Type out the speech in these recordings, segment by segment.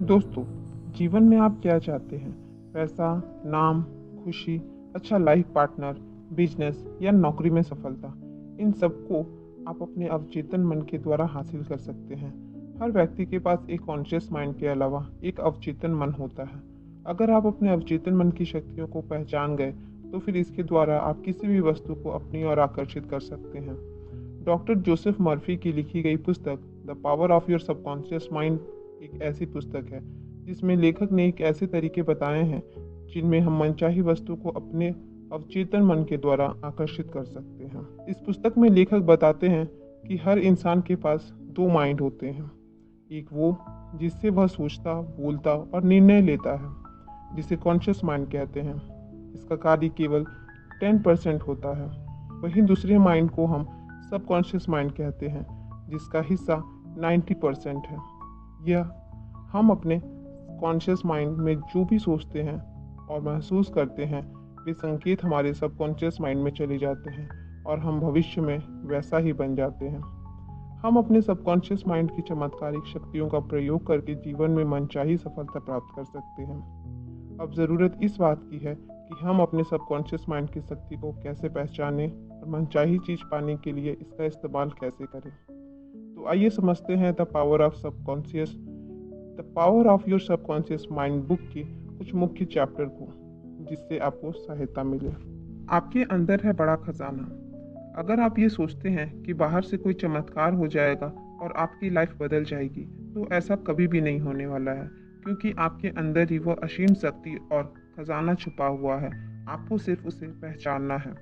दोस्तों, जीवन में आप क्या चाहते हैं? पैसा, नाम, खुशी, अच्छा लाइफ पार्टनर, बिजनेस या नौकरी में सफलता? इन सबको आप अपने अवचेतन मन के द्वारा हासिल कर सकते हैं। हर व्यक्ति के पास एक कॉन्शियस माइंड के अलावा एक अवचेतन मन होता है। अगर आप अपने अवचेतन मन की शक्तियों को पहचान गए, तो फिर इसके द्वारा आप किसी भी वस्तु को अपनी ओर आकर्षित कर सकते हैं। डॉक्टर जोसेफ मर्फी की लिखी गई पुस्तक the power of your subconscious mind एक ऐसी पुस्तक है जिसमें लेखक ने एक ऐसे तरीके बताए हैं जिनमें हम मनचाही वस्तु को अपने अवचेतन मन के द्वारा आकर्षित कर सकते हैं। इस पुस्तक में लेखक बताते हैं कि हर इंसान के पास दो माइंड होते हैं। एक वो जिससे वह सोचता, बोलता और निर्णय लेता है, जिसे कॉन्शियस माइंड कहते हैं। इसका कार्य केवल 10% होता है। वहीं दूसरे माइंड को हम सबकॉन्शियस माइंड कहते हैं, जिसका हिस्सा 90% है। यह हम अपने कॉन्शियस माइंड में जो भी सोचते हैं और महसूस करते हैं, वे संकेत हमारे सबकॉन्शियस माइंड में चले जाते हैं और हम भविष्य में वैसा ही बन जाते हैं। हम अपने सबकॉन्शियस माइंड की चमत्कारिक शक्तियों का प्रयोग करके जीवन में मनचाही सफलता प्राप्त कर सकते हैं। अब ज़रूरत इस बात की है कि हम अपने सबकॉन्शियस माइंड की शक्ति को कैसे पहचानें और मनचाही चीज़ पाने के लिए इसका इस्तेमाल कैसे करें। तो आइए समझते हैं the power of your subconscious mind book की कुछ मुख्य चैप्टर को, जिससे आपको सहायता मिले। आपके अंदर है बड़ा खजाना। अगर आप ये सोचते हैं कि बाहर से कोई चमत्कार हो जाएगा और आपकी लाइफ बदल जाएगी, तो ऐसा कभी भी नहीं होने वाला है, क्योंकि आपके अंदर ही वह असीम शक्ति और खजाना छुपा हुआ है। आपको सिर्फ उसे पहचानना है।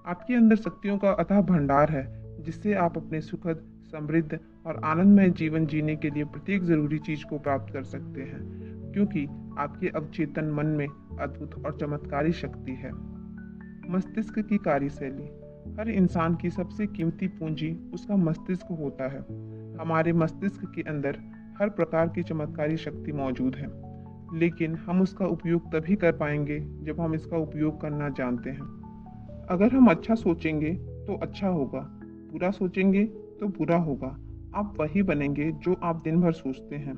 आपके अंदर शक्तियों का अथाह भंडार है, जिससे आप अपने सुखद, समृद्ध और आनंदमय जीवन जीने के लिए प्रत्येक जरूरी चीज को प्राप्त कर सकते हैं, क्योंकि आपके अवचेतन मन में अद्भुत और चमत्कारी शक्ति है। मस्तिष्क की कार्यशैली। हर इंसान की सबसे कीमती पूंजी उसका मस्तिष्क होता है। हमारे मस्तिष्क के अंदर हर प्रकार की चमत्कारी शक्ति मौजूद है, लेकिन हम उसका उपयोग तभी कर पाएंगे जब हम इसका उपयोग करना जानते हैं। अगर हम अच्छा सोचेंगे तो अच्छा होगा, बुरा सोचेंगे तो बुरा होगा। आप वही बनेंगे जो आप दिन भर सोचते हैं।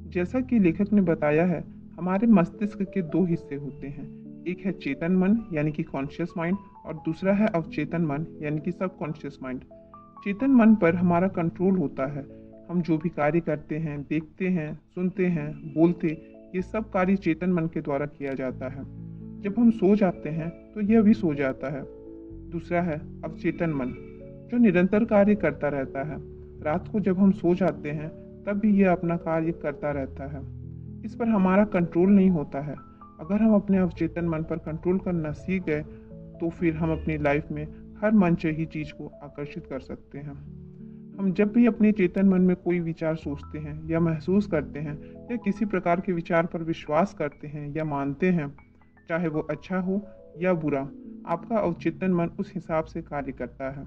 जैसा कि लेखक ने बताया है, हमारे मस्तिष्क के दो हिस्से होते हैं। एक है चेतन मन यानी कि कॉन्शियस माइंड, और दूसरा है अवचेतन मन यानी कि सबकॉन्शियस माइंड। चेतन मन पर हमारा कंट्रोल होता है। हम जो भी कार्य करते हैं, देखते हैं, सुनते हैं, बोलते, ये सब कार्य चेतन मन के द्वारा किया जाता है। जब हम सो जाते हैं तो यह भी सो जाता है। दूसरा है अवचेतन मन, जो निरंतर कार्य करता रहता है। रात को जब हम सो जाते हैं तब भी यह अपना कार्य करता रहता है। इस पर हमारा कंट्रोल नहीं होता है। अगर हम अपने अवचेतन मन पर कंट्रोल करना सीख गए, तो फिर हम अपनी लाइफ में हर मनचाही चीज को आकर्षित कर सकते हैं। हम जब भी अपने चेतन मन में कोई विचार सोचते हैं या महसूस करते हैं या किसी प्रकार के विचार पर विश्वास करते हैं या मानते हैं, चाहे वो अच्छा हो या बुरा, आपका अवचेतन मन उस हिसाब से कार्य करता है।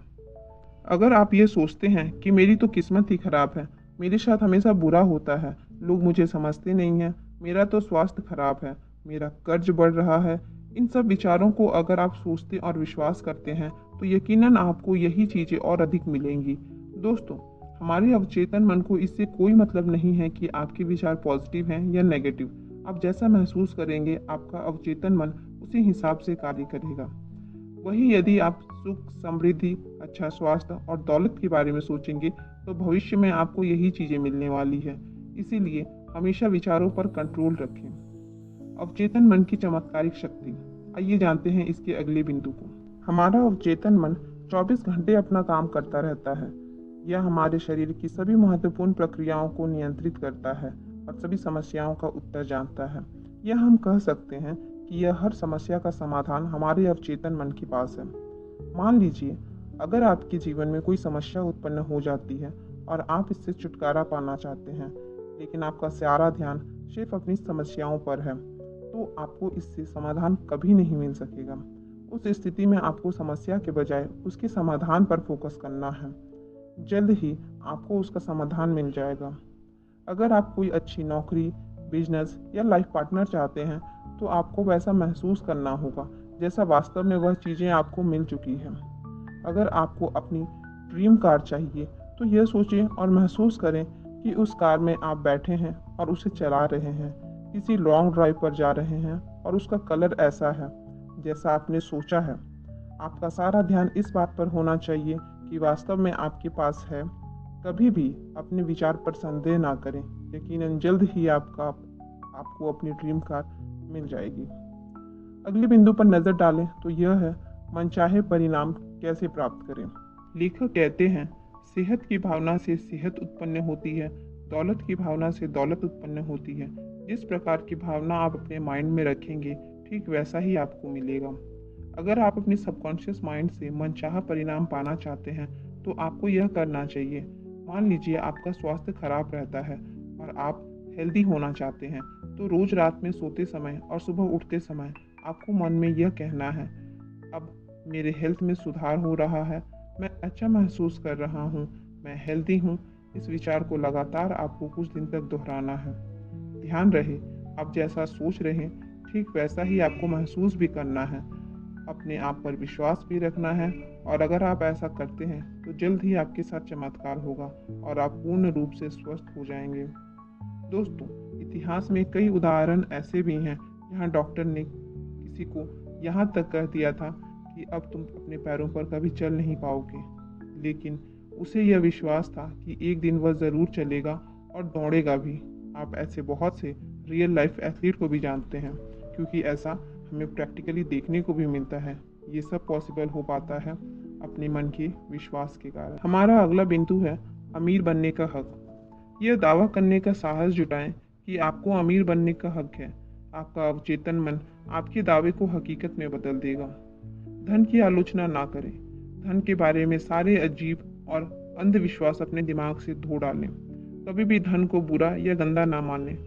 अगर आप ये सोचते हैं कि मेरी तो किस्मत ही खराब है, मेरे साथ हमेशा बुरा होता है, लोग मुझे समझते नहीं हैं, मेरा तो स्वास्थ्य खराब है, मेरा कर्ज बढ़ रहा है, इन सब विचारों को अगर आप सोचते और विश्वास करते हैं, तो यकीनन आपको यही चीज़ें और अधिक मिलेंगी। दोस्तों, हमारे अवचेतन मन को इससे कोई मतलब नहीं है कि आपके विचार पॉजिटिव हैं या नेगेटिव। आप जैसा महसूस करेंगे, आपका अवचेतन मन उसी हिसाब से कार्य करेगा। वहीं यदि आप सुख, समृद्धि, अच्छा स्वास्थ्य और दौलत के बारे में सोचेंगे, तो भविष्य में आपको यही चीज़ें मिलने वाली है। इसीलिए हमेशा विचारों पर कंट्रोल रखें। अवचेतन मन की चमत्कारिक शक्ति। आइए जानते हैं इसके अगले बिंदु को। हमारा अवचेतन मन 24 घंटे अपना काम करता रहता है। यह हमारे शरीर की सभी महत्वपूर्ण प्रक्रियाओं को नियंत्रित करता है और सभी समस्याओं का उत्तर जानता है। यह हम कह सकते हैं कि यह हर समस्या का समाधान हमारे अवचेतन मन के पास है। मान लीजिए, अगर आपके जीवन में कोई समस्या उत्पन्न हो जाती है और आप इससे छुटकारा पाना चाहते हैं, लेकिन आपका सारा ध्यान सिर्फ अपनी समस्याओं पर है, तो आपको इससे समाधान कभी नहीं मिल सकेगा। उस स्थिति में आपको समस्या के बजाय उसके समाधान पर फोकस करना है। जल्द ही आपको उसका समाधान मिल जाएगा। अगर आप कोई अच्छी नौकरी, बिजनेस या लाइफ पार्टनर चाहते हैं, तो आपको वैसा महसूस करना होगा जैसा वास्तव में वह चीज़ें आपको मिल चुकी हैं। अगर आपको अपनी ड्रीम कार चाहिए, तो यह सोचें और महसूस करें कि उस कार में आप बैठे हैं और उसे चला रहे हैं, किसी लॉन्ग ड्राइव पर जा रहे हैं और उसका कलर ऐसा है जैसा आपने सोचा है। आपका सारा ध्यान इस बात पर होना चाहिए कि वास्तव में आपके पास है। कभी भी अपने विचार पर संदेह ना करें, यकीनन जल्द ही आपको अपनी ड्रीम कार मिल जाएगी। अगले बिंदु पर नज़र डालें तो यह है मनचाहे परिणाम कैसे प्राप्त करें। लेखक कहते हैं, सेहत की भावना से सेहत उत्पन्न होती है, दौलत की भावना से दौलत उत्पन्न होती है। जिस प्रकार की भावना आप अपने माइंड में रखेंगे, ठीक वैसा ही आपको मिलेगा। अगर आप अपने सबकॉन्शियस माइंड से मनचाहा परिणाम पाना चाहते हैं तो आपको यह करना चाहिए। मान लीजिए आपका स्वास्थ्य खराब रहता है और आप हेल्दी होना चाहते हैं, तो रोज रात में सोते समय और सुबह उठते समय आपको मन में यह कहना है, अब मेरे हेल्थ में सुधार हो रहा है, मैं अच्छा महसूस कर रहा हूँ, मैं हेल्दी हूँ। इस विचार को लगातार आपको कुछ दिन तक दोहराना है। ध्यान रहे, आप जैसा सोच रहे हैं ठीक वैसा ही आपको महसूस भी करना है। अपने आप पर विश्वास भी रखना है और अगर आप ऐसा करते हैं तो जल्द ही आपके साथ चमत्कार होगा और आप पूर्ण रूप से स्वस्थ हो जाएंगे। दोस्तों, इतिहास में कई उदाहरण ऐसे भी हैं जहां डॉक्टर ने किसी को यहाँ तक कह दिया था कि अब तुम अपने पैरों पर कभी चल नहीं पाओगे, लेकिन उसे यह विश्वास था कि एक दिन वह ज़रूर चलेगा और दौड़ेगा भी। आप ऐसे बहुत से रियल लाइफ एथलीट को भी जानते हैं, क्योंकि ऐसा हमें प्रैक्टिकली देखने को भी मिलता है। ये सब पॉसिबल हो पाता है अपने मन के विश्वास के कारण। हमारा अगला बिंदु है अमीर बनने का हक। यह दावा करने का साहस जुटाएं कि आपको अमीर बनने का हक है। आपका अवचेतन मन आपके दावे को हकीकत में बदल देगा। धन की आलोचना ना करें। धन के बारे में सारे अजीब और अंधविश्वास अपने दिमाग से धो डालें। कभी भी धन को बुरा या गंदा ना मानें।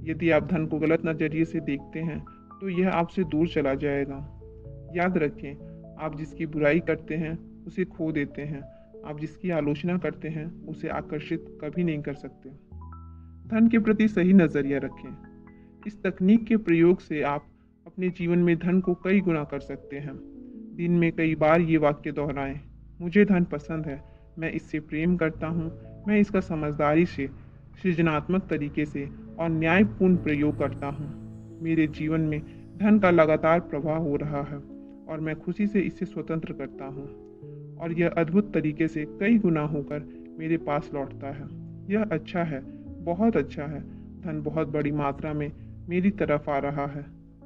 यदि आप धन को गलत नजरिए से देखते हैं तो यह आपसे दूर चला जाएगा। याद रखें, आप जिसकी बुराई करते हैं उसे खो देते हैं। आप जिसकी आलोचना करते हैं उसे आकर्षित कभी नहीं कर सकते। धन के प्रति सही नजरिया रखें। इस तकनीक के प्रयोग से आप अपने जीवन में धन को कई गुना कर सकते हैं। दिन में कई बार ये वाक्य दोहराएं, मुझे धन पसंद है, मैं इससे प्रेम करता हूँ, मैं इसका समझदारी से, सृजनात्मक तरीके से और न्यायपूर्ण प्रयोग करता हूँ। मेरे जीवन में धन का लगातार प्रवाह हो रहा है और मैं खुशी से इसे स्वतंत्र करता हूँ और यह अद्भुत तरीके से कई गुना होकर मेरे पास लौटता है। यह अच्छा है, बहुत अच्छा है। धन बहुत बड़ी मात्रा में मेरी तरफ आ रहा है।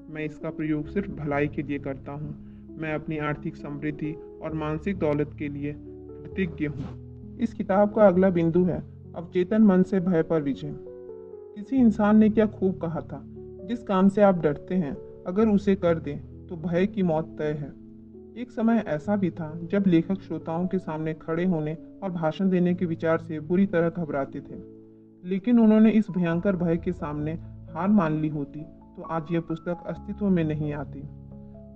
मैं इसका प्रयोग सिर्फ भलाई के लिए करता हूँ। मैं अपनी आर्थिक समृद्धि और मानसिक दौलत के लिए कृतज्ञ हूँ। इस किताब का अगला बिंदु है अवचेतन मन से भय पर विजय। किसी इंसान ने क्या खूब कहा था, जिस काम से आप डरते हैं अगर उसे कर दें तो भय की मौत तय है। एक समय ऐसा भी था जब लेखक श्रोताओं के सामने खड़े होने और भाषण देने के विचार से बुरी तरह घबराते थे, लेकिन उन्होंने इस भयंकर भय के सामने हार मान ली होती तो आज यह पुस्तक अस्तित्व में नहीं आती।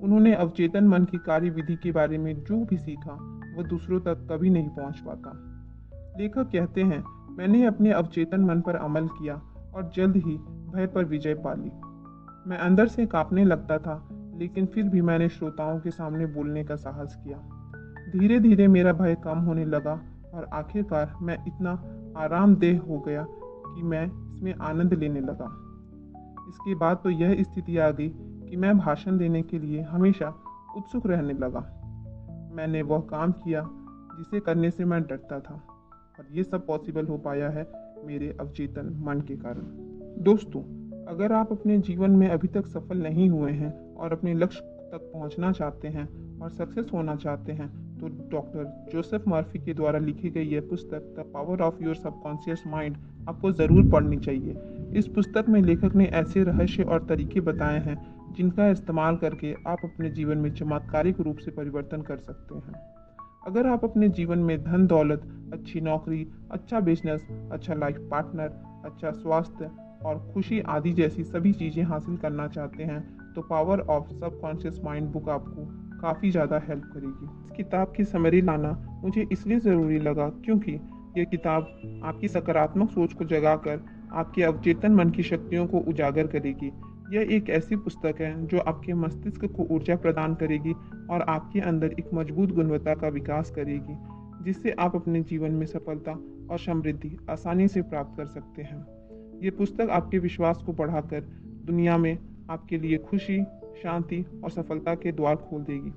उन्होंने अवचेतन मन की कार्यविधि के बारे में जो भी सीखा वह दूसरों तक कभी नहीं पहुंच पाता। लेखक कहते हैं, मैंने अपने अवचेतन मन पर अमल किया और जल्द ही भय पर विजय पा ली। मैं अंदर से कांपने लगता था, लेकिन फिर भी मैंने श्रोताओं के सामने बोलने का साहस किया। धीरे धीरे मेरा भय कम होने लगा और आखिरकार मैं इतना आरामदेह हो गया कि मैं इसमें आनंद लेने लगा। इसके बाद तो यह स्थिति आ गई कि मैं भाषण देने के लिए हमेशा उत्सुक रहने लगा। मैंने वह काम किया जिसे करने से मैं डरता था और ये सब पॉसिबल हो पाया है मेरे अवचेतन मन के कारण। दोस्तों, अगर आप अपने जीवन में अभी तक सफल नहीं हुए हैं और अपने लक्ष्य तक पहुंचना चाहते हैं और सक्सेस होना चाहते हैं तो डॉक्टर जोसेफ मर्फी के द्वारा लिखी गई यह पुस्तक the power of your subconscious mind आपको ज़रूर पढ़नी चाहिए। इस पुस्तक में लेखक ने ऐसे रहस्य और तरीके बताए हैं जिनका इस्तेमाल करके आप अपने जीवन में चमत्कारिक रूप से परिवर्तन कर सकते हैं। अगर आप अपने जीवन में धन दौलत, अच्छी नौकरी, अच्छा बिजनेस, अच्छा लाइफ पार्टनर, अच्छा स्वास्थ्य और खुशी आदि जैसी सभी चीज़ें हासिल करना चाहते हैं तो power of subconscious mind book आपको काफ़ी ज़्यादा हेल्प करेगी। इस किताब की समरी लाना मुझे इसलिए ज़रूरी लगा क्योंकि यह किताब आपकी सकारात्मक सोच को जगाकर आपके अवचेतन मन की शक्तियों को उजागर करेगी। यह एक ऐसी पुस्तक है जो आपके मस्तिष्क को ऊर्जा प्रदान करेगी और आपके अंदर एक मजबूत गुणवत्ता का विकास करेगी, जिससे आप अपने जीवन में सफलता और समृद्धि आसानी से प्राप्त कर सकते हैं। ये पुस्तक आपके विश्वास को बढ़ाकर दुनिया में आपके लिए खुशी, शांति और सफलता के द्वार खोल देगी।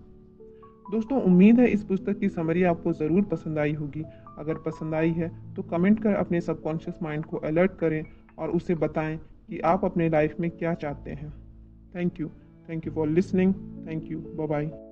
दोस्तों, उम्मीद है इस पुस्तक की समरी आपको ज़रूर पसंद आई होगी। अगर पसंद आई है तो कमेंट कर अपने सबकॉन्शियस माइंड को अलर्ट करें और उसे बताएं कि आप अपने लाइफ में क्या चाहते हैं। Thank you for listening. Thank you. Bye bye.